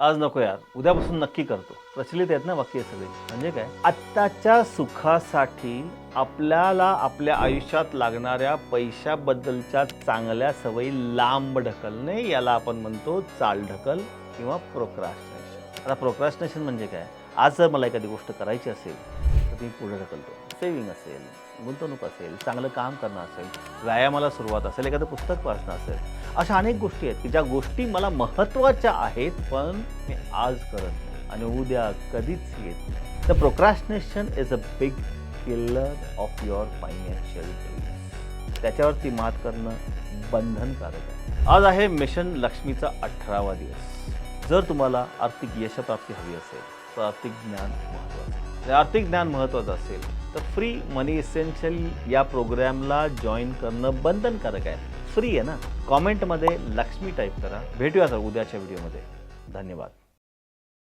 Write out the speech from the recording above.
आज नको यार, उद्यापासून नक्की करतो. प्रचलित आहेत ना वाक्य सगळी. म्हणजे काय, आत्ताच्या सुखासाठी आपल्याला आपल्या आयुष्यात लागणाऱ्या पैशाबद्दलच्या चांगल्या सवयी लांब ढकलणे, याला आपण म्हणतो चालढकल किंवा प्रोक्रॅस्टिनेशन. आता प्रोक्रॅस्टिनेशन म्हणजे काय, आज जर मला एखादी गोष्ट करायची असेल तर मी पुढे ढकलतो. सेविंग असेल, गुंतवणूक असेल, चांगलं काम करणं असेल, व्यायामाला सुरुवात असेल, एखादं पुस्तक वाचणं असेल, अशा अनेक गोष्टी आहेत की ज्या गोष्टी मला महत्त्वाच्या आहेत पण मी आज करत नाही आणि उद्या कधीच येत नाही. तर procrastination is a big killer of your financial dreams. त्याच्यावरती मात करणं बंधनकारक आहे. आज आहे मिशन लक्ष्मीचा 18वा दिवस. जर तुम्हाला आर्थिक यशप्राप्ती हवी असेल तर आर्थिक ज्ञान महत्त्वाचं आहे. जर आर्थिक ज्ञान महत्त्वाचं असेल तर फ्री मनी इसेन्शियल या प्रोग्रॅमला जॉईन करणं बंधनकारक आहे. फ्री आहे ना. कॉमेंटमध्ये लक्ष्मी टाईप करा. भेटूया तर उद्याच्या व्हिडिओमध्ये. धन्यवाद.